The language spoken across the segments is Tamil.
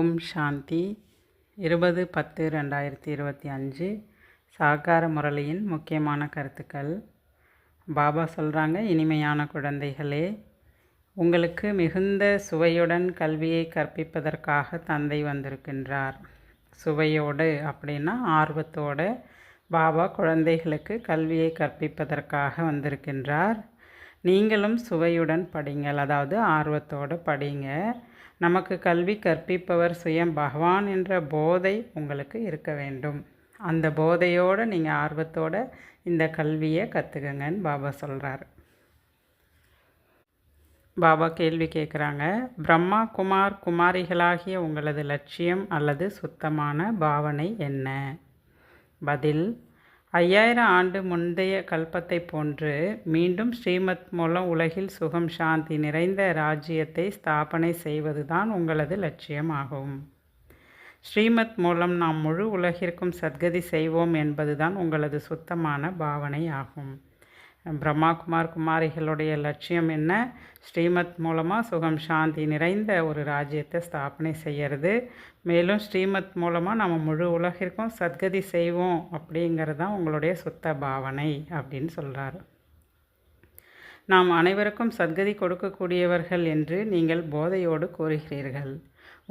ஓம் சாந்தி 20-10-2025 சாகார முரளியின் முக்கியமான கருத்துக்கள். பாபா சொல்கிறாங்க, இனிமையான குழந்தைகளே, உங்களுக்கு மிகுந்த சுவையுடன் கல்வியை கற்பிப்பதற்காக தந்தை வந்திருக்கின்றார். சுவையோடு அப்படின்னா ஆர்வத்தோடு பாபா குழந்தைகளுக்கு கல்வியை கற்பிப்பதற்காக வந்திருக்கின்றார். நீங்களும் சுவையுடன் படிங்கள், அதாவது ஆர்வத்தோடு படிங்க. நமக்கு கல்வி கற்பிப்பவர் சுயம் பகவான் என்ற போதை உங்களுக்கு இருக்க வேண்டும். அந்த போதையோடு நீங்கள் ஆர்வத்தோடு இந்த கல்வியை கற்றுக்கங்கன்னு பாபா சொல்கிறார். பாபா கேள்வி கேட்குறாங்க, பிரம்மா குமார் குமாரிகளாகிய உங்களது லட்சியம் அல்லது சுத்தமான பாவனை என்ன? பதில், 5000 ஆண்டு முந்தைய கல்பத்தை போன்று மீண்டும் ஸ்ரீமத் மூலம் உலகில் சுகம் சாந்தி நிறைந்த ராஜ்யத்தை ஸ்தாபனை செய்வதுதான் உங்களது லட்சியமாகும். ஸ்ரீமத் மூலம் நாம் முழு உலகிற்கும் சத்கதி செய்வோம் என்பதுதான் உங்களது சுத்தமான பாவனை ஆகும். பிரம்மா குமார் குமாரிகளுடைய லட்சியம் என்ன? ஸ்ரீமத் மூலமாக சுகம் சாந்தி நிறைந்த ஒரு ராஜ்யத்தை ஸ்தாபனை செய்கிறது. மேலும் ஸ்ரீமத் மூலமாக நம்ம முழு உலகிற்கும் சத்கதி செய்வோம் அப்படிங்கிறது தான் உங்களுடைய சுத்த பாவனை அப்படின்னு சொல்கிறாரு. நாம் அனைவருக்கும் சத்கதி கொடுக்கக்கூடியவர்கள் என்று நீங்கள் போதையோடு கூறுகிறீர்கள்.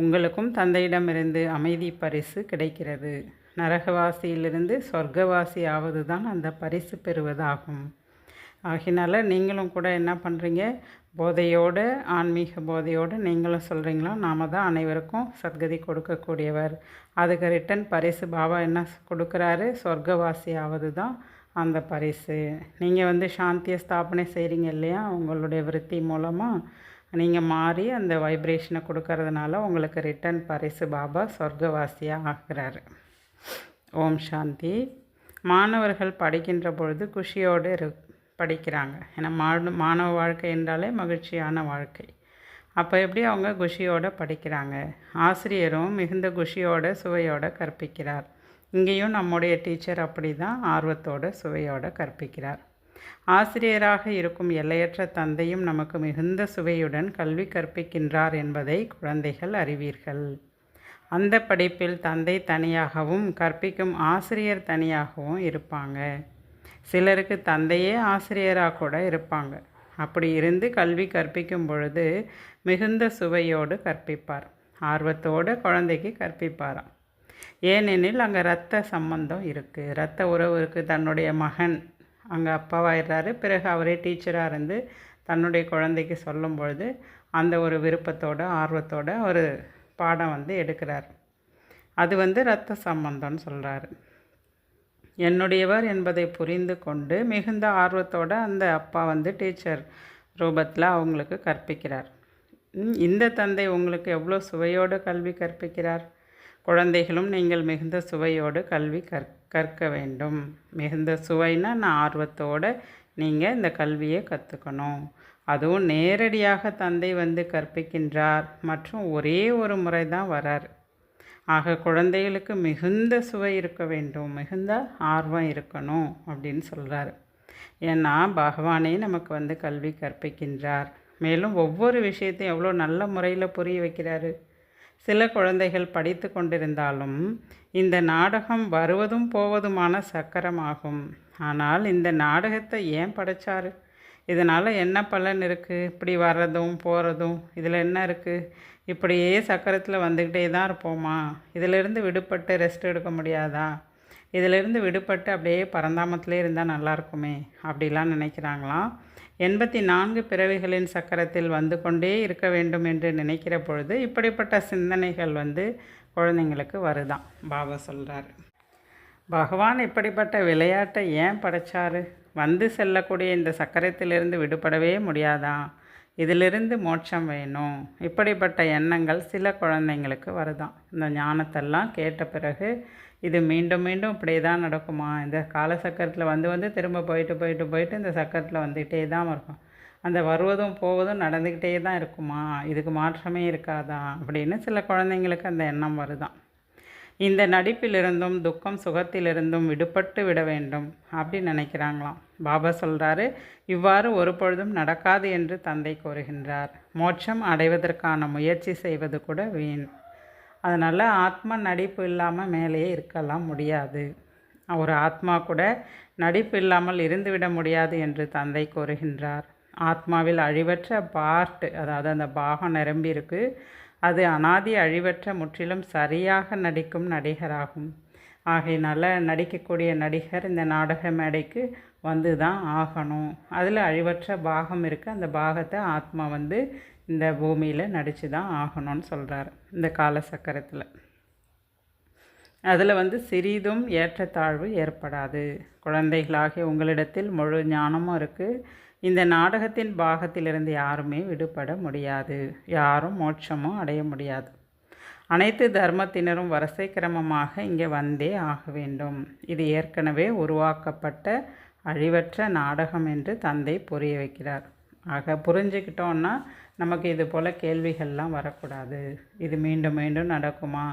உங்களுக்கும் தந்தையிடமிருந்து அமைதி பரிசு கிடைக்கிறது. நரகவாசியிலிருந்து சொர்க்கவாசி ஆவது தான் அந்த பரிசு பெறுவதாகும். ஆகினால நீங்களும் கூட என்ன பண்ணுறீங்க, போதையோடு, ஆன்மீக போதையோடு நீங்களும் சொல்கிறீங்களா, நாம் தான் அனைவருக்கும் சத்கதி கொடுக்கக்கூடியவர். அதுக்கு ரிட்டன் பரிசு பாபா என்ன கொடுக்குறாரு? சொர்க்கவாசி ஆவது தான் அந்த பரிசு. நீங்கள் சாந்தியை ஸ்தாபனை செய்கிறீங்க இல்லையா, உங்களுடைய விருத்தி மூலமாக நீங்கள் மாறி அந்த வைப்ரேஷனை கொடுக்கறதுனால உங்களுக்கு ரிட்டன் பரிசு பாபா சொர்க்கவாசியாக ஆகிறாரு. ஓம் சாந்தி. மாணவர்கள் படிக்கின்ற பொழுது குஷியோடு படிக்கிறாங்க. ஏன்னா மாணவ வாழ்க்கை என்றாலே மகிழ்ச்சியான வாழ்க்கை. அப்போ எப்படி அவங்க குஷியோடு படிக்கிறாங்க? ஆசிரியரும் மிகுந்த குஷியோட சுவையோடு கற்பிக்கிறார். இங்கேயும் நம்முடைய டீச்சர் அப்படி தான் ஆர்வத்தோடு சுவையோடு கற்பிக்கிறார். ஆசிரியராக இருக்கும் எல்லையற்ற தந்தையும் நமக்கு மிகுந்த சுவையுடன் கல்வி கற்பிக்கின்றார் என்பதை குழந்தைகள் அறிவீர்கள். அந்த படிப்பில் தந்தை தனியாகவும் கற்பிக்கும் ஆசிரியர் தனியாகவும் இருப்பாங்க. சிலருக்கு தந்தையே ஆசிரியராக கூட இருப்பாங்க. அப்படி இருந்து கல்வி கற்பிக்கும் பொழுது மிகுந்த சுவையோடு கற்பிப்பார். ஆர்வத்தோடு குழந்தைக்கு கற்பிப்பாராம். ஏனெனில் அங்கே இரத்த சம்பந்தம் இருக்குது, இரத்த உறவு இருக்குது. தன்னுடைய மகன் அங்கே அப்பாவாயிடுறாரு, பிறகு அவரே டீச்சராக இருந்து தன்னுடைய குழந்தைக்கு சொல்லும் பொழுது அந்த ஒரு விருப்பத்தோடு ஆர்வத்தோடு ஒரு பாடம் எடுக்கிறார். அது இரத்த சம்பந்தம்னு சொல்கிறாரு. என்னுடையவர் என்பதை புரிந்து கொண்டு மிகுந்த ஆர்வத்தோடு அந்த அப்பா டீச்சர் ரூபத்தில் அவங்களுக்கு கற்பிக்கிறார். இந்த தந்தை உங்களுக்கு எவ்வளோ சுவையோடு கல்வி கற்பிக்கிறார். குழந்தைகளும் நீங்கள் மிகுந்த சுவையோடு கல்வி கற்க வேண்டும். மிகுந்த சுவைனா நான் ஆர்வத்தோடு நீங்கள் இந்த கல்வியை கற்றுக்கணும். அதுவும் நேரடியாக தந்தை கற்பிக்கின்றார் மற்றும் ஒரே ஒரு முறை தான் வரார். ஆக குழந்தைகளுக்கு மிகுந்த சுவை இருக்க வேண்டும், மிகுந்த ஆர்வம் இருக்கணும் அப்படின்னு சொல்கிறார். ஏன்னா பகவானே நமக்கு கல்வி கற்பிக்கின்றார். மேலும் ஒவ்வொரு விஷயத்தையும் எவ்வளோ நல்ல முறையில் புரிய வைக்கிறாரு. சில குழந்தைகள் படித்து கொண்டிருந்தாலும் இந்த நாடகம் வருவதும் போவதுமான சக்கரமாகும். ஆனால் இந்த நாடகத்தை ஏன் படைச்சாரு? இதனால் என்ன பலன் இருக்குது? இப்படி வர்றதும் போகிறதும் இதில் என்ன இருக்குது? இப்படியே சக்கரத்தில் வந்துக்கிட்டே தான் இருப்போமா? இதிலிருந்து விடுபட்டு ரெஸ்ட் எடுக்க முடியாதா? இதிலிருந்து விடுபட்டு அப்படியே பரந்தாமத்திலே இருந்தால் நல்லாயிருக்குமே அப்படிலாம் நினைக்கிறாங்களாம். 84 பிறவிகளின் சக்கரத்தில் வந்து கொண்டே இருக்க வேண்டும் என்று நினைக்கிற பொழுது இப்படிப்பட்ட சிந்தனைகள் குழந்தைங்களுக்கு வருதான். பாபா சொல்கிறார், பகவான் இப்படிப்பட்ட விளையாட்டை ஏன் படைச்சாரு? செல்லக்கூடிய இந்த சக்கரத்திலிருந்து விடுபடவே முடியாதா? இதிலிருந்து மோட்சம் வேணும். இப்படிப்பட்ட எண்ணங்கள் சில குழந்தைங்களுக்கு வருதான். இந்த ஞானத்தெல்லாம் கேட்ட பிறகு இது மீண்டும் மீண்டும் இப்படியே தான் நடக்குமா? இந்த காலசக்கரத்தில் திரும்ப போயிட்டு இந்த சக்கரத்தில் வந்துக்கிட்டே தான் இருக்கும். அந்த வருவதும் போவதும் நடந்துக்கிட்டே தான் இருக்குமா? இதுக்கு மாற்றமே இருக்காதா அப்படின்னு சில குழந்தைங்களுக்கு அந்த எண்ணம் வருதான். இந்த நடிப்பிலிருந்தும் துக்கம் சுகத்திலிருந்தும் விடுபட்டு விட வேண்டும் அப்படின்னு நினைக்கிறாங்களாம். பாபா சொல்கிறாரு, இவ்வாறு ஒரு பொழுதும் நடக்காது என்று தந்தை கூறுகின்றார். மோட்சம் அடைவதற்கான முயற்சி செய்வது கூட வீண். அதனால் ஆத்மா நடிப்பு இல்லாமல் மேலேயே இருக்கலாம் முடியாது. ஒரு ஆத்மா கூட நடிப்பு இல்லாமல் இருந்துவிட முடியாது என்று தந்தை கூறுகின்றார். ஆத்மாவில் அழிவற்ற பார்ட், அதாவது அந்த பாகம் நிரம்பி இருக்கு. அது அனாதி அழிவற்ற முற்றிலும் சரியாக நடிக்கும் நடிகராகும். ஆகையினால நடிக்கக்கூடிய நடிகர் இந்த நாடக மேடைக்கு வந்து தான் ஆகணும். அதில் அழிவற்ற பாகம் இருக்குது. அந்த பாகத்தை ஆத்மா வந்து இந்த பூமியில் நடித்து தான் ஆகணும்னு சொல்கிறார் இந்த காலசக்கரத்தில். அதில் வந்து சிறிதும் ஏற்றத்தாழ்வு ஏற்படாது. குழந்தைகளாகிய உங்களிடத்தில் முழு ஞானமும் இருக்குது. இந்த நாடகத்தின் பாகத்திலிருந்து யாருமே விடுபட முடியாது. யாரும் மோட்சமும் அடைய முடியாது. அனைத்து தர்மத்தினரும் வரிசை கிரமமாக இங்கே வந்தே ஆக வேண்டும். இது ஏற்கனவே உருவாக்கப்பட்ட அழிவற்ற நாடகம் என்று தந்தை புரிய வைக்கிறார். ஆக புரிஞ்சுக்கிட்டோன்னா நமக்கு இது போல் கேள்விகள்லாம் வரக்கூடாது. இது மீண்டும் மீண்டும் நடக்குமா,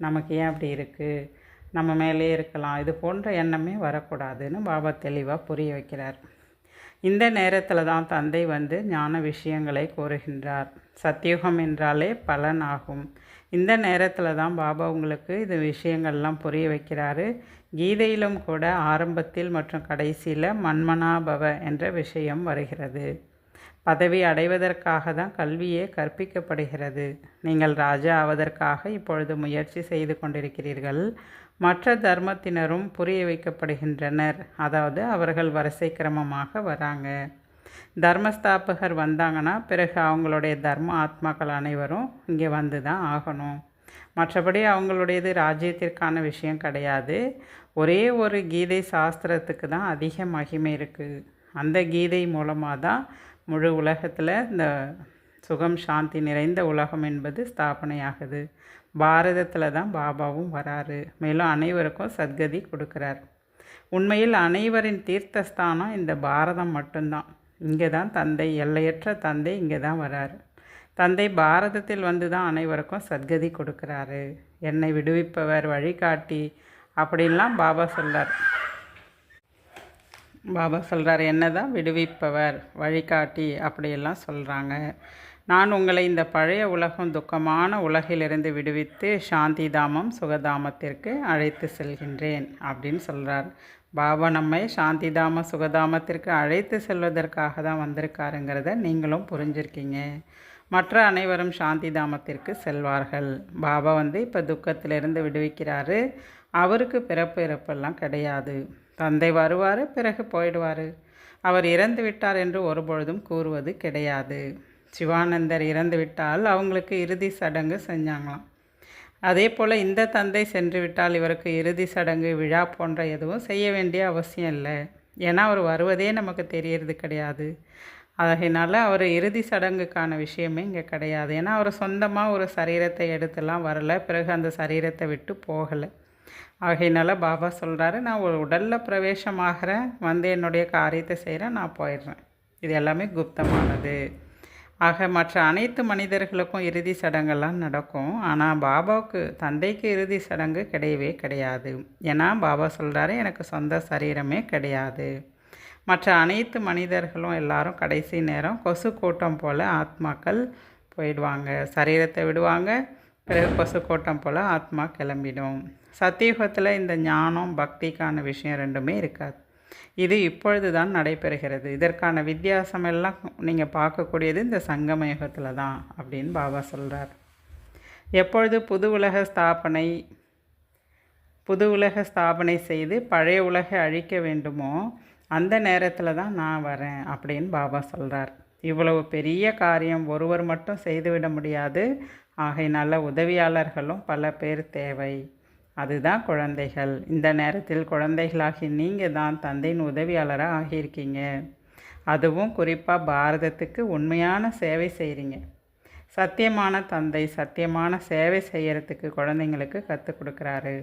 நமக்கு ஏன் அப்படி இருக்குது, நம்ம மேலே இருக்கலாம், இது போன்ற எண்ணமே வரக்கூடாதுன்னு பாபா தெளிவாக புரிய வைக்கிறார். இந்த நேரத்தில் தான் தந்தை வந்து ஞான விஷயங்களை கூறுகின்றார். சத்தியுகம் என்றாலே பலன் ஆகும். இந்த நேரத்தில் தான் பாபா உங்களுக்கு இது விஷயங்கள்லாம் புரிய வைக்கிறாரு. கீதையிலும் கூட ஆரம்பத்தில் மற்றும் கடைசியில் மன்மனாபவ என்ற விஷயம் வருகிறது. பதவி அடைவதற்காக தான் கல்வியே கற்பிக்கப்படுகிறது. நீங்கள் ராஜா ஆவதற்காக இப்பொழுது முயற்சி செய்து கொண்டிருக்கிறீர்கள். மற்ற தர்மத்தினரும் புரிய வைக்கப்படுகின்றனர். அதாவது அவர்கள் வரிசை கிரமமாக வராங்க. தர்மஸ்தாபகர் வந்தாங்கன்னா பிறகு அவங்களுடைய தர்ம ஆத்மாக்கள் அனைவரும் இங்கே வந்து தான் ஆகணும். மற்றபடி அவங்களுடையது ராஜ்யத்திற்கான விஷயம் கிடையாது. ஒரே ஒரு கீதை சாஸ்திரத்துக்கு தான் அதிக மகிமை இருக்குது. அந்த கீதை மூலமாக தான் முழு உலகத்தில் இந்த சுகம் சாந்தி நிறைந்த உலகம் என்பது ஸ்தாபனையாகுது. பாரதத்தில் தான் பாபாவும் வராரு. மேலும் அனைவருக்கும் சத்கதி கொடுக்குறார். உண்மையில் அனைவரின் தீர்த்தஸ்தானம் இந்த பாரதம் மட்டும்தான். இங்கே தான் தந்தை, எல்லையற்ற தந்தை இங்கே தான் வராரு. தந்தை பாரதத்தில் வந்து தான் அனைவருக்கும் சத்கதி கொடுக்குறாரு. என்னை விடுவிப்பவர், வழிகாட்டி அப்படின்லாம் பாபா சொல்கிறார். என்ன தான் விடுவிப்பவர், வழிகாட்டி அப்படியெல்லாம் சொல்கிறாங்க. நான் உங்களை இந்த பழைய உலகம் துக்கமான உலகிலிருந்து விடுவித்து சாந்தி தாமம் சுகதாமத்திற்கு அழைத்து செல்கின்றேன் அப்படின்னு சொல்கிறார். பாபா நம்மை சாந்தி தாம சுகதாமத்திற்கு அழைத்து செல்வதற்காக தான் வந்திருக்காருங்கிறத நீங்களும் புரிஞ்சிருக்கீங்க. மற்ற அனைவரும் சாந்தி தாமத்திற்கு செல்வார்கள். பாபா வந்து இப்போ துக்கத்திலிருந்து விடுவிக்கிறாரு. அவருக்கு பிறப்பு இறப்பெல்லாம் கிடையாது. தந்தை வருவார், பிறகு போயிடுவார். அவர் இறந்து விட்டார் என்று ஒருபொழுதும் கூறுவது கிடையாது. சிவானந்தர் இறந்து விட்டால் அவங்களுக்கு இறுதி சடங்கு செஞ்சாங்களாம். அதே போல் இந்த தந்தை சென்று விட்டால் இவருக்கு இறுதி சடங்கு, விழா போன்ற எதுவும் செய்ய வேண்டிய அவசியம் இல்லை. ஏன்னா அவர் வருவதே நமக்கு தெரியறது கிடையாது. அதனால் அவர் இறுதி சடங்குக்கான விஷயமே இங்கே கிடையாது. ஏன்னா அவர் சொந்தமாக ஒரு சரீரத்தை எடுத்துலாம் வரலை, பிறகு அந்த சரீரத்தை விட்டு போகலை. ஆகையினால பாபா சொல்கிறாரு, நான் ஒரு உடலில் பிரவேசமாகிறேன், வந்து என்னுடைய காரியத்தை செய்கிறேன், நான் போயிடுறேன். இது எல்லாமே குப்தமானது. ஆக மற்ற அனைத்து மனிதர்களுக்கும் இறுதி சடங்கெல்லாம் நடக்கும். ஆனால் பாபாவுக்கு, தந்தைக்கு இறுதி சடங்கு கிடையவே கிடையாது. ஏன்னா பாபா சொல்கிறாரு, எனக்கு சொந்த சரீரமே கிடையாது. மற்ற அனைத்து மனிதர்களும் எல்லாரும் கடைசி நேரம் கொசு கூட்டம் போல் ஆத்மாக்கள் போயிடுவாங்க, சரீரத்தை விடுவாங்க, பிறகு கொசு கூட்டம் போல் ஆத்மா கிளம்பிடும். சத்தியுகத்தில் இந்த ஞானம் பக்திக்கான விஷயம் ரெண்டுமே இருக்காது. இது இப்பொழுது தான் நடைபெறுகிறது. இதற்கான வித்தியாசம் எல்லாம் நீங்கள் பார்க்கக்கூடியது இந்த சங்கம யுகத்தில் தான் அப்படின்னு பாபா சொல்கிறார். எப்பொழுது புது உலக ஸ்தாபனை செய்து பழைய உலகை அழிக்க வேண்டுமோ அந்த நேரத்தில் தான் நான் வரேன் அப்படின்னு பாபா சொல்கிறார். இவ்வளவு பெரிய காரியம் ஒருவர் மட்டும் செய்துவிட முடியாது. ஆகையினால உதவியாளர்களும் பல பேர் தேவை. அதுதான் குழந்தைகள். இந்த நேரத்தில் குழந்தைகளாகி நீங்கள் தான் தந்தையின் உதவியாளராக ஆகியிருக்கீங்க. அதுவும் குறிப்பாக பாரதத்துக்கு உண்மையான சேவை செய்கிறீங்க. சத்தியமான தந்தை சத்தியமான சேவை செய்கிறதுக்கு குழந்தைங்களுக்கு கற்றுக் கொடுக்குறாரு.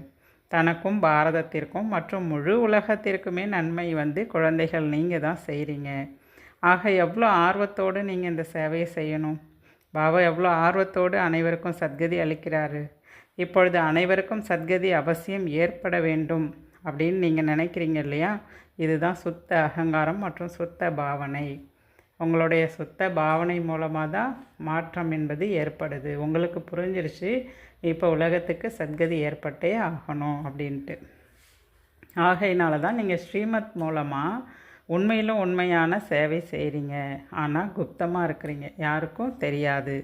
தனக்கும் பாரதத்திற்கும் மற்றும் முழு உலகத்திற்குமே நன்மை வந்து குழந்தைகள் நீங்கள் தான் செய்கிறீங்க. ஆக எவ்வளோ ஆர்வத்தோடு நீங்கள் இந்த சேவையை செய்யணும். பாபா எவ்வளோ ஆர்வத்தோடு அனைவருக்கும் சத்கதி அளிக்கிறாரு. இப்பொழுது அனைவருக்கும் சத்கதி அவசியம் ஏற்பட வேண்டும் அப்படின்னு நீங்கள் நினைக்கிறீங்க இல்லையா? இதுதான் சுத்த அகங்காரம் மற்றும் சுத்த பாவனை. உங்களுடைய சுத்த பாவனை மூலமாக தான் மாற்றம் என்பது ஏற்படுது. உங்களுக்கு புரிஞ்சிருச்சு இப்போ உலகத்துக்கு சத்கதி ஏற்பட்டே ஆகணும் அப்படின்ட்டு. ஆகையினால தான் நீங்கள் ஸ்ரீமத் மூலமாக உண்மையிலும் உண்மையான சேவை செய்கிறீங்க. ஆனால் குப்தமாக இருக்கிறீங்க, யாருக்கும் தெரியாது.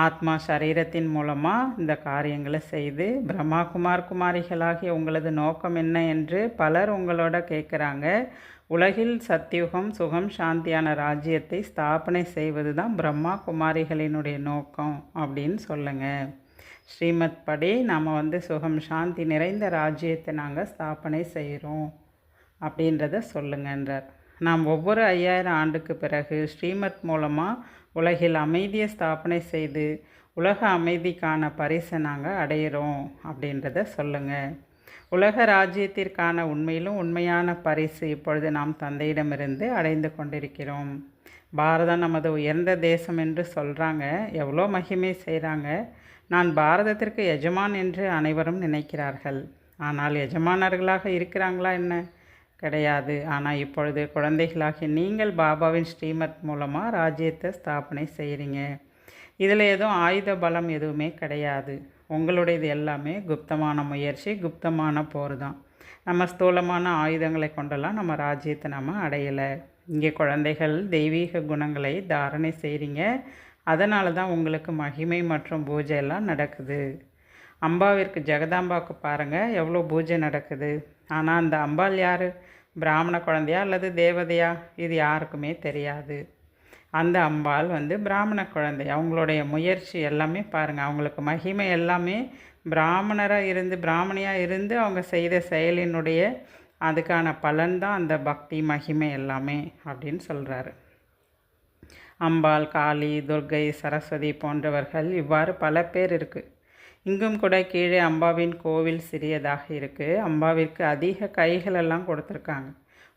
ஆத்மா சரீரத்தின் மூலமாக இந்த காரியங்களை செய்து பிரம்மா குமாரிகளாகிய உங்களது நோக்கம் என்ன என்று பலர் உங்களோட கேட்குறாங்க. உலகில் சத்தியுகம் சுகம் சாந்தியான ராஜ்யத்தை ஸ்தாபனை செய்வது தான் பிரம்மா குமாரிகளினுடைய நோக்கம் அப்படின்னு சொல்லுங்கள். ஸ்ரீமத் படி நாம் சுகம் சாந்தி நிறைந்த ராஜ்யத்தை நாங்கள் ஸ்தாபனை செய்கிறோம் அப்படின்றத சொல்லுங்கன்றார். நாம் ஒவ்வொரு 5000 ஆண்டுக்கு பிறகு ஸ்ரீமத் மூலமாக உலகில் அமைதியை ஸ்தாபனை செய்து உலக அமைதிக்கான பரிசை நாங்கள் அடையிறோம் அப்படின்றத சொல்லுங்கள். உலக ராஜ்யத்திற்கான உண்மையிலும் உண்மையான பரிசு இப்பொழுது நாம் தந்தையிடமிருந்து அடைந்து கொண்டிருக்கிறோம். பாரதம் நமது உயர்ந்த தேசம் என்று சொல்கிறாங்க, எவ்வளோ மகிமை செய்கிறாங்க. நான் பாரதத்திற்கு எஜமான் என்று அனைவரும் நினைக்கிறார்கள். ஆனால் எஜமானர்களாக இருக்கிறாங்களா என்ன? கிடையாது. ஆனால் இப்பொழுது குழந்தைகளாகி நீங்கள் பாபாவின் ஸ்ரீமத் மூலமாக ராஜ்யத்தை ஸ்தாபனை செய்கிறீங்க. இதில் எதுவும் ஆயுத பலம் எதுவுமே கிடையாது. உங்களுடையது எல்லாமே குப்தமான முயற்சி, குப்தமான போர் தான். நம்ம ஸ்தூலமான ஆயுதங்களை கொண்டெல்லாம் நம்ம ராஜ்யத்தை நம்ம அடையலை. இங்கே குழந்தைகள் தெய்வீக குணங்களை தாரணை செய்கிறீங்க. அதனால தான் உங்களுக்கு மகிமை மற்றும் பூஜை எல்லாம் நடக்குது. அம்பாவிற்கு ஜெகதாம்பாவுக்கு பாருங்கள் எவ்வளோ பூஜை நடக்குது. ஆனால் அந்த அம்பாள் யார்? பிராமண குழந்தையா அல்லது தேவதையா? இது யாருக்குமே தெரியாது. அந்த அம்பாள் பிராமண குழந்தை. அவங்களுடைய முயற்சி எல்லாமே பாருங்கள், அவங்களுக்கு மகிமை எல்லாமே பிராமணியாக இருந்து அவங்க செய்த செயலினுடைய அதுக்கான பலன்தான் அந்த பக்தி மகிமை எல்லாமே அப்படின்னு சொல்கிறாரு. அம்பாள், காளி, துர்கை, சரஸ்வதி போன்றவர்கள் இவ்வாறு பல பேர் இருக்குது. இங்கும் கூட கீழே அம்பாவின் கோவில் சிறியதாக இருக்குது. அம்பாவிற்கு அதிக கைகளெல்லாம் கொடுத்துருக்காங்க.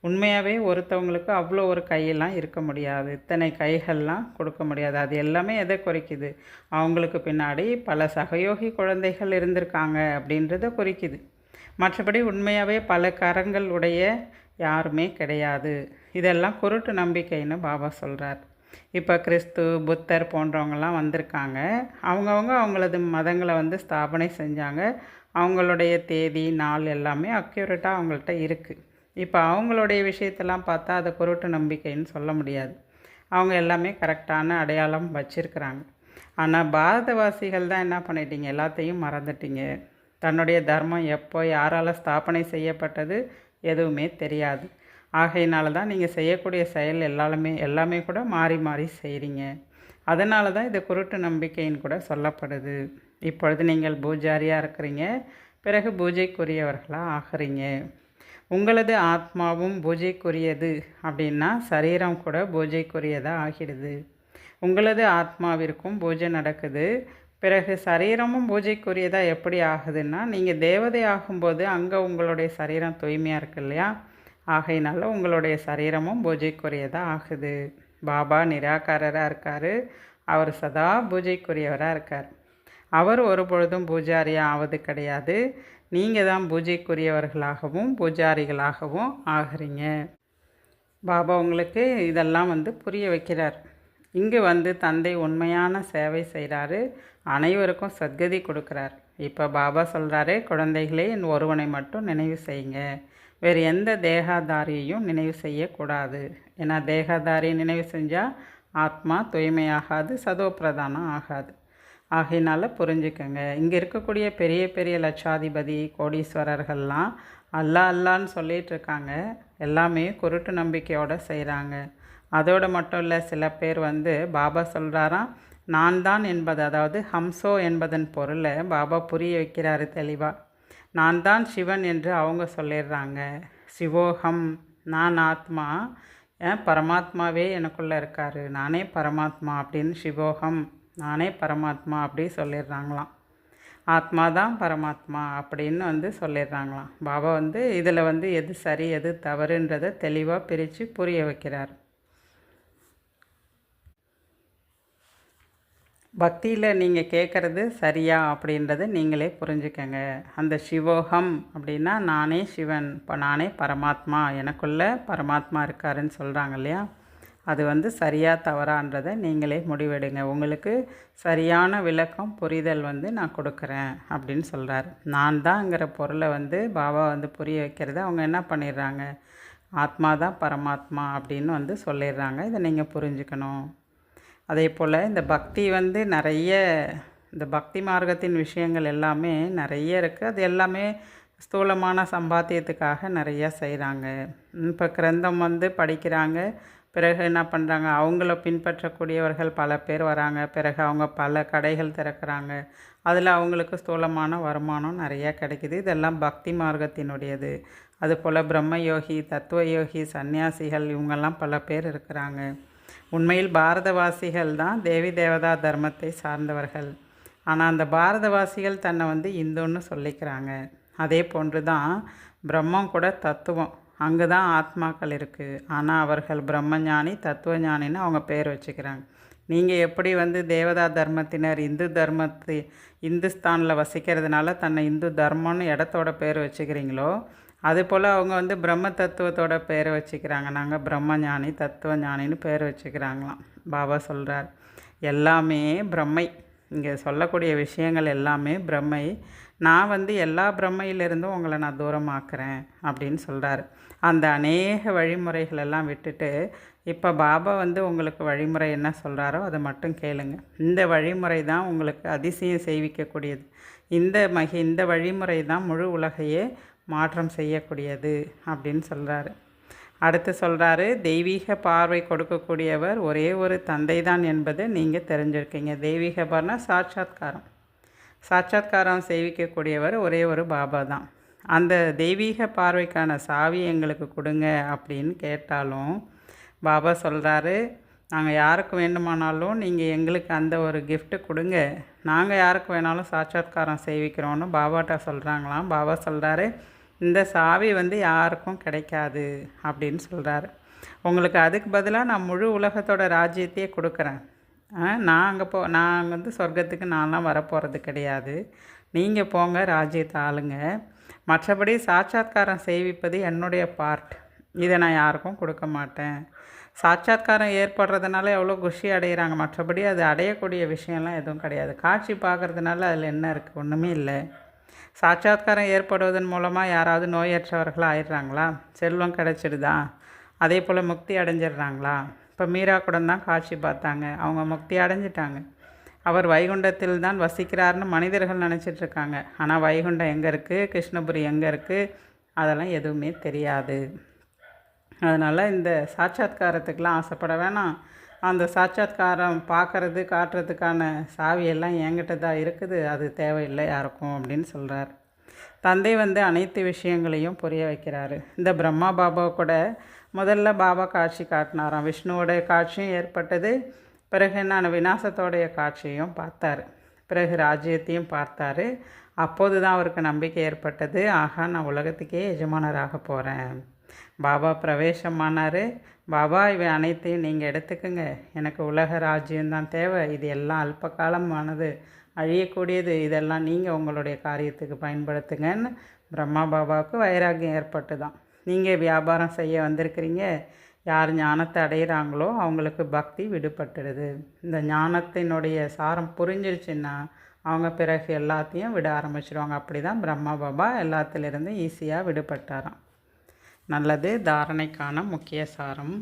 உண்மையாகவே ஒருத்தவங்களுக்கு அவ்வளோ ஒரு கையெல்லாம் இருக்க முடியாது, இத்தனை கைகள்லாம் கொடுக்க முடியாது. அது எல்லாமே எதை குறிக்குது? அவங்களுக்கு பின்னாடி பல சகயோகி குழந்தைகள் இருந்திருக்காங்க அப்படின்றத குறிக்குது. மற்றபடி உண்மையாகவே பல கரங்கள் உடைய யாருமே கிடையாது. இதெல்லாம் குருட்டு நம்பிக்கைன்னு பாபா சொல்கிறார். இப்போ கிறிஸ்து, புத்தர் போன்றவங்கெல்லாம் வந்திருக்காங்க. அவங்களது மதங்களை ஸ்தாபனை செஞ்சாங்க. அவங்களுடைய தேதி நாள் எல்லாமே அக்யூரேட்டாக அவங்கள்ட்ட இருக்குது. இப்போ அவங்களுடைய விஷயத்தெல்லாம் பார்த்தா அதை குருட்டு நம்பிக்கைன்னு சொல்ல முடியாது. அவங்க எல்லாமே கரெக்டான அடையாளம் வச்சுருக்கிறாங்க. ஆனால் பாரதவாசிகள் தான் என்ன பண்ணிட்டீங்க? எல்லாத்தையும் மறந்துட்டீங்க. தன்னுடைய தர்மம் எப்போ யாரால் ஸ்தாபனை செய்யப்பட்டது எதுவுமே தெரியாது. ஆகையினால தான் நீங்கள் செய்யக்கூடிய செயல் எல்லாமே கூட மாறி மாறி செய்கிறீங்க. அதனால தான் இது குருட்டு நம்பிக்கைன்னு கூட சொல்லப்படுது. இப்பொழுது நீங்கள் பூஜாரியாக இருக்கிறீங்க, பிறகு பூஜைக்குரியவர்களாக ஆகிறீங்க. உங்களது ஆத்மாவும் பூஜைக்குரியது அப்படின்னா சரீரம் கூட பூஜைக்குரியதாக ஆகிடுது. உங்களது ஆத்மாவிற்கும் பூஜை நடக்குது, பிறகு சரீரமும் பூஜைக்குரியதாக எப்படி ஆகுதுன்னா, நீங்கள் தேவதை ஆகும்போது அங்கே உங்களுடைய சரீரம் தூய்மையாக இருக்கு இல்லையா? ஆகையினால உங்களுடைய சரீரமும் பூஜைக்குரியதாக ஆகுது. பாபா நிராகாரராக இருக்கார், அவர் சதா பூஜைக்குரியவராக இருக்கார். அவர் ஒரு பொழுதும் பூஜாரியாக ஆவது கிடையாது. நீங்கள் தான் பூஜைக்குரியவர்களாகவும் பூஜாரிகளாகவும் ஆகிறீங்க. பாபா உங்களுக்கு இதெல்லாம் புரிய வைக்கிறார். இங்கு தந்தை உண்மையான சேவை செய்கிறாரு, அனைவருக்கும் சத்கதி கொடுக்குறார். இப்போ பாபா சொல்கிறாரு, குழந்தைகளே என் ஒருவனை மட்டும் நினைவு செய்யுங்க, வேறு எந்த தேகாதாரியையும் நினைவு செய்யக்கூடாது. ஏன்னா தேகாதாரியை நினைவு செஞ்சால் ஆத்மா தூய்மையாகாது, சதோப்பிரதானம் ஆகாது. ஆகையினால புரிஞ்சுக்கங்க, இங்கே இருக்கக்கூடிய பெரிய பெரிய லட்சாதிபதி கோடீஸ்வரர்கள்லாம் அல்லா அல்லான்னு சொல்லிகிட்டு இருக்காங்க. எல்லாமே குருட்டு நம்பிக்கையோடு செய்கிறாங்க. அதோடு மட்டும் இல்லை, சில பேர் பாபா சொல்கிறாராம் நான் தான் என்பது, அதாவது ஹம்சோ என்பதன் பொருளை பாபா புரிய வைக்கிறாரு தெளிவாக. நான் தான் சிவன் என்று அவங்க சொல்லிடுறாங்க. சிவோகம், நான் ஆத்மா, பரமாத்மாவே எனக்குள்ளே இருக்கார், நானே பரமாத்மா அப்படின்னு சிவோகம், நானே பரமாத்மா அப்படி சொல்லிடுறாங்களாம். ஆத்மா தான் பரமாத்மா அப்படின்னு சொல்லிடுறாங்களாம். பாபா இதில் எது சரி எது தவறுன்றதை தெளிவாக பிரித்து புரிய வைக்கிறார். பக்தியில் நீங்கள் கேட்குறது சரியா அப்படின்றத நீங்களே புரிஞ்சுக்கங்க. அந்த சிவோகம் அப்படின்னா நானே சிவன், இப்போ நானே பரமாத்மா, எனக்குள்ளே பரமாத்மா இருக்காருன்னு சொல்கிறாங்க இல்லையா? அது சரியா தவறான்றதை நீங்களே முடிவெடுங்க. உங்களுக்கு சரியான விளக்கம் புரிதல் நான் கொடுக்குறேன் அப்படின்னு சொல்கிறார். நான் தான்ங்கிற பொருளை பாபா புரிய வைக்கிறது அவங்க என்ன பண்ணிடுறாங்க, ஆத்மா தான் பரமாத்மா அப்படின்னு சொல்லிடுறாங்க. இதை நீங்கள் புரிஞ்சுக்கணும். அதே போல் இந்த பக்தி நிறைய இந்த பக்தி மார்க்கத்தின் விஷயங்கள் எல்லாமே நிறைய இருக்குது. அது எல்லாமே ஸ்தூலமான சம்பாத்தியத்துக்காக நிறையா செய்கிறாங்க. இப்போ கிரந்தம் படிக்கிறாங்க, பிறகு என்ன பண்ணுறாங்க, அவங்கள பின்பற்றக்கூடியவர்கள் பல பேர் வராங்க, பிறகு அவங்க பல கடைகள் திறக்கிறாங்க, அதில் அவங்களுக்கு ஸ்தூலமான வருமானம் நிறையா கிடைக்குது. இதெல்லாம் பக்தி மார்க்கத்தினுடையது. அதுபோல் பிரம்மயோகி, தத்துவ யோகி, சன்னியாசிகள் இவங்கெல்லாம் பல பேர் இருக்கிறாங்க. உண்மையில் பாரதவாசிகள் தான் தேவி தேவதா தர்மத்தை சார்ந்தவர்கள். ஆனால் அந்த பாரதவாசிகள் தன்னை இந்துன்னு சொல்லிக்கிறாங்க. அதே போன்று தான் பிரம்மம் கூட தத்துவம், அங்கே தான் ஆத்மாக்கள் இருக்குது. ஆனால் அவர்கள் பிரம்மஞானி, தத்துவ ஞானின்னு அவங்க பேர் வச்சுக்கிறாங்க. நீங்கள் எப்படி தேவதா தர்மத்தினர் இந்துஸ்தானில் வசிக்கிறதுனால தன்னை இந்து தர்மம்னு இடத்தோட பேர் வச்சுக்கிறீங்களோ, அதுபோல் அவங்க பிரம்ம தத்துவத்தோட பேரை வச்சுக்கிறாங்க. நாங்கள் பிரம்மஞானி, தத்துவ ஞானின்னு பேர் வச்சுக்கிறாங்களாம். பாபா சொல்கிறார், எல்லாமே பிரம்மை. இங்கே சொல்லக்கூடிய விஷயங்கள் எல்லாமே பிரம்மை. நான் எல்லா பிரம்மையிலிருந்தும் உங்களை நான் தூரமாக்குறேன் அப்படின்னு சொல்கிறார். அந்த அநேக வழிமுறைகள் எல்லாம் விட்டுட்டு இப்போ பாபா உங்களுக்கு வழிமுறை என்ன சொல்கிறாரோ அதை மட்டும் கேளுங்க. இந்த வழிமுறை தான் உங்களுக்கு அதிசயம் செய்விக்கக்கூடியது. இந்த வழிமுறை தான் முழு உலகையே மாற்றம் செய்யக்கூடியது அப்படின்னு சொல்கிறாரு. அடுத்து சொல்கிறாரு, தெய்வீக பார்வை கொடுக்கக்கூடியவர் ஒரே ஒரு தந்தை தான் என்பதை நீங்கள் தெரிஞ்சிருக்கீங்க. தெய்வீக பார்னா சாட்சாத்காரம் செய்விக்கக்கூடியவர் ஒரே ஒரு பாபா தான். அந்த தெய்வீக பார்வைக்கான சாவி எங்களுக்கு கொடுங்க அப்படின்னு கேட்டாலும் பாபா சொல்கிறாரு, நாங்கள் யாருக்கு வேண்டுமானாலும் நீங்கள் எங்களுக்கு அந்த ஒரு கிஃப்ட்டு கொடுங்க, நாங்கள் யாருக்கு வேணாலும் சாட்சாத்காரம் செய்விக்கிறோன்னு பாபாட்ட சொல்கிறாங்களாம். பாபா சொல்கிறாரு, இந்த சாவி யாருக்கும் கிடைக்காது அப்படின்னு சொல்கிறாரு. உங்களுக்கு அதுக்கு பதிலாக நான் முழு உலகத்தோட ராஜ்யத்தையே கொடுக்குறேன். நான் சொர்க்கத்துக்கு நான்லாம் வரப்போகிறது கிடையாது. நீங்கள் போங்க, ராஜ்யத்தை ஆளுங்க. மற்றபடி சாட்சாத்காரம் செய்விப்பது என்னுடைய பார்ட். இதை நான் யாருக்கும் கொடுக்க மாட்டேன். சாட்சாத்காரம் ஏற்படுறதுனால எவ்வளோ குஷி அடைகிறாங்க, மற்றபடி அது அடையக்கூடிய விஷயம்லாம் எதுவும் கிடையாது. காட்சி பார்க்குறதுனால அதில் என்ன இருக்குது, ஒன்றுமே இல்லை. சாட்சாத்காரம் ஏற்படுவதன் மூலமாக யாராவது நோயற்றவர்களாக ஆயிடுறாங்களா? செல்வம் கிடச்சிடுதா? அதே போல் முக்தி அடைஞ்சிடுறாங்களா? இப்போ மீரா கூட தான் காட்சி பார்த்தாங்க, அவங்க முக்தி அடைஞ்சிட்டாங்க. அவர் வைகுண்டத்தில் தான் வசிக்கிறார்னு மனிதர்கள் நினச்சிட்ருக்காங்க. ஆனால் வைகுண்டம் எங்கே இருக்குது, கிருஷ்ணபுரி எங்கே இருக்குது, அதெல்லாம் எதுவுமே தெரியாது. அதனால் இந்த சாட்சாத்காரத்துக்கெலாம் ஆசைப்பட வேணாம். அந்த சாட்சாத்காரம் பார்க்குறது காட்டுறதுக்கான சாவியெல்லாம் என்கிட்ட தான் இருக்குது, அது தேவையில்லை யாருக்கும் அப்படின்னு சொல்கிறார். தந்தை அனைத்து விஷயங்களையும் புரிய வைக்கிறாரு. இந்த பிரம்மா பாபா கூட முதல்ல பாபா காட்சி காட்டினாராம். விஷ்ணுவோடைய காட்சியும் ஏற்பட்டது. பிறகு விநாசத்தோடைய காட்சியும் பார்த்தார். பிறகு ராஜ்யத்தையும் பார்த்தார். அப்போது தான் அவருக்கு நம்பிக்கை ஏற்பட்டது, ஆகா நான் உலகத்துக்கே எஜமானராக போகிறேன். பாபா பிரவேசமானார். பாபா இவை அனைத்தையும் நீங்கள் எடுத்துக்கோங்க, எனக்கு உலக ராஜ்யம்தான் தேவை, இது எல்லாம் அல்ப காலமானது, அழியக்கூடியது, இதெல்லாம் நீங்கள் உங்களுடைய காரியத்துக்கு பயன்படுத்துங்கன்னு பிரம்மா பாபாவுக்கு வைராக்கியம் ஏற்பட்டு தான். நீங்கள் வியாபாரம் செய்ய வந்திருக்கிறீங்க, யார் ஞானத்தை அடைகிறாங்களோ அவங்களுக்கு பக்தி விடுபட்டுடுது. இந்த ஞானத்தினுடைய சாரம் புரிஞ்சிருச்சுன்னா அவங்க பிறகு எல்லாத்தையும் விட ஆரம்பிச்சிடுவாங்க. அப்படி தான் பிரம்மா பாபா எல்லாத்திலிருந்து ஈஸியாக விடுபட்டாராம். நல்லது. தாரணைக்கான முக்கிய சாரம்.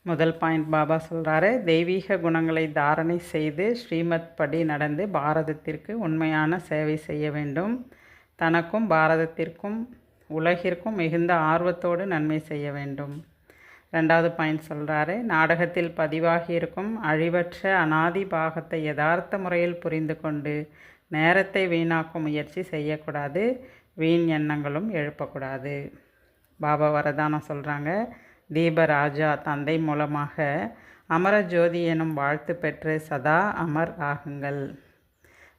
முதல் பாயிண்ட் பாபா சொல்கிறாரு, தெய்வீக குணங்களை தாரணை செய்து ஸ்ரீமத் படி நடந்து பாரதத்திற்கு உண்மையான சேவை செய்ய வேண்டும். தனக்கும் பாரதத்திற்கும் உலகிற்கும் மிகுந்த ஆர்வத்தோடு நன்மை செய்ய வேண்டும். ரெண்டாவது பாயிண்ட் சொல்கிறாரு, நாடகத்தில் பதிவாகி இருக்கும் அழிவற்ற அனாதி பாகத்தை யதார்த்த முறையில் புரிந்து கொண்டு நேரத்தை வீணாக்கும் முயற்சி செய்யக்கூடாது, வீண் எண்ணங்களும் எழுப்பக்கூடாது. பாபா வரதானம் சொல்கிறாங்க, தீபராஜா தந்தை மூலமாக அமர ஜோதி எனும் வாழ்த்து பெற்று சதா அமர் ஆகுங்கள்.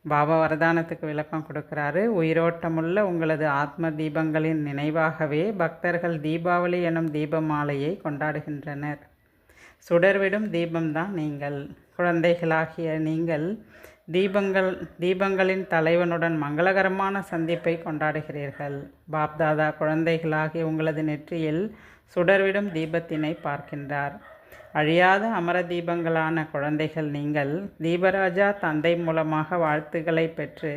பாபா வரதானத்துக்கு விளக்கம் கொடுக்குறாரு. உயிரோட்டமுள்ள உங்களது ஆத்ம தீபங்களின் நினைவாகவே பக்தர்கள் தீபாவளி எனும் தீபமாலையை கொண்டாடுகின்றனர். சுடர்விடும் தீபம்தான் நீங்கள். குழந்தைகளாகிய நீங்கள் தீபங்களின் தலைவனுடன் மங்களகரமான சந்திப்பை கொண்டாடுகிறீர்கள். பாப்தாதா குழந்தைகளாகிய உங்களது நெற்றியில் சுடர்விடும் தீபத்தினை பார்க்கின்றார். அழியாத அமர தீபங்களான குழந்தைகள் நீங்கள் தீபராஜா தந்தை மூலமாக வாழ்த்துக்களை பெற்று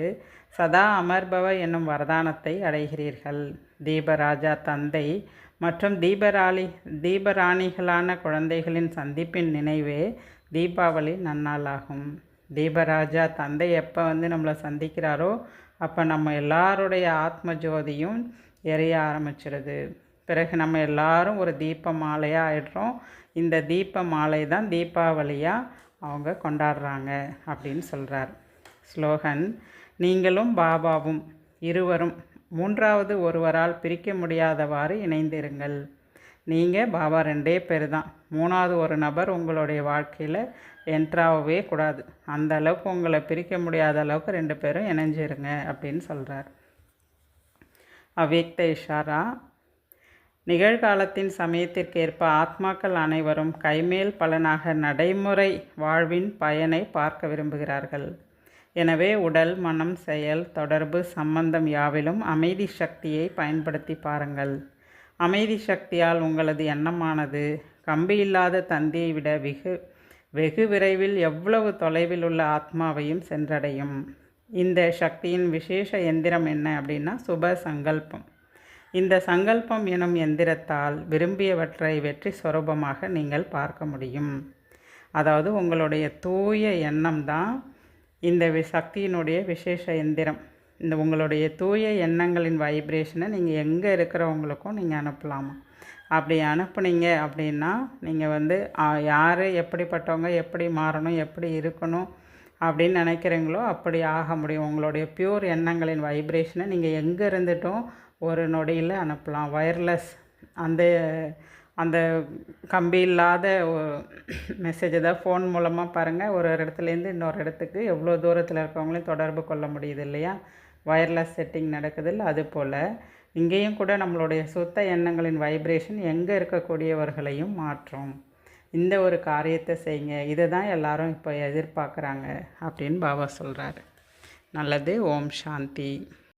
சதா அமர்பவ என்னும் வரதானத்தை அடைகிறீர்கள். தீபராஜா தந்தை மற்றும் தீபராணிகளான குழந்தைகளின் சந்திப்பின் நினைவே தீபாவளி நன்னாளாகும். தீபராஜா தந்தை எப்போ நம்மளை சந்திக்கிறாரோ அப்போ நம்ம எல்லாருடைய ஆத்ம ஜோதியும் எரிய ஆரம்பிச்சிடுது. பிறகு நம்ம எல்லாரும் ஒரு தீப மாலையாக ஆயிடுறோம். இந்த தீப மாலை தான் தீபாவளியாக அவங்க கொண்டாடுறாங்க அப்படின்னு சொல்கிறார். ஸ்லோகன்: நீங்களும் பாபாவும் இருவரும் மூன்றாவது ஒருவரால் பிரிக்க முடியாதவாறு இணைந்திருங்கள். நீங்கள் பாபா 2 பேர் தான். மூணாவது ஒரு நபர் உங்களுடைய வாழ்க்கையில் என்ட்ராகவே கூடாது. அந்த அளவுக்கு உங்களை பிரிக்க முடியாத அளவுக்கு 2 பேரும் இணைஞ்சிருங்க அப்படின்னு சொல்கிறார். அவ்யக்த இஷாரா: நிகழ்காலத்தின் சமயத்திற்கேற்ப ஆத்மாக்கள் அனைவரும் கைமேல் பலனாக நடைமுறை வாழ்வின் பயனை பார்க்க விரும்புகிறார்கள். எனவே உடல், மனம், செயல், தொடர்பு, சம்பந்தம் யாவிலும் அமைதி சக்தியை பயன்படுத்தி பாருங்கள். அமைதி சக்தியால் உங்களது எண்ணமானது கம்பியில்லாத தந்தியை விட வெகு விரைவில் எவ்வளவு தொலைவில் உள்ள ஆத்மாவையும் சென்றடையும். இந்த சக்தியின் விசேஷ எந்திரம் என்ன அப்படின்னா சுப சங்கல்பம். இந்த சங்கல்பம் எனும் எந்திரத்தால் விரும்பியவற்றை வெற்றி சொரூபமாக நீங்கள் பார்க்க முடியும். அதாவது உங்களுடைய தூய எண்ணம் தான் இந்த சக்தியினுடைய விசேஷ எந்திரம். இந்த உங்களுடைய தூய எண்ணங்களின் வைப்ரேஷனை நீங்கள் எங்கே இருக்கிறவங்களுக்கும் நீங்கள் அனுப்பலாமா. அப்படி அனுப்புனீங்க அப்படின்னா நீங்கள் யார் எப்படிப்பட்டவங்க, எப்படி மாறணும், எப்படி இருக்கணும் அப்படின்னு நினைக்கிறீங்களோ அப்படி ஆக முடியும். உங்களுடைய பியூர் எண்ணங்களின் வைப்ரேஷனை நீங்கள் எங்கே இருந்துட்டும் ஒரு நொடியில் அனுப்பலாம். வயர்லெஸ் அந்த கம்பி இல்லாத மெசேஜ் தான் ஃபோன் மூலமாக பாருங்கள், ஒரு இடத்துலேருந்து இன்னொரு இடத்துக்கு எவ்வளோ தூரத்தில் இருக்கவங்களையும் தொடர்பு கொள்ள முடியுது இல்லையா. வயர்லெஸ் செட்டிங் நடக்குதில்ல, அதுபோல் இங்கேயும் கூட நம்மளுடைய சுத்த எண்ணங்களின் வைப்ரேஷன் எங்கே இருக்கக்கூடியவர்களையும் மாற்றும். இந்த ஒரு காரியத்தை செய்யுங்க. இதை தான் எல்லாரும் இப்போ எதிர்பார்க்குறாங்க அப்படின்னு பாபா சொல்கிறாரு. நல்லது. ஓம் சாந்தி.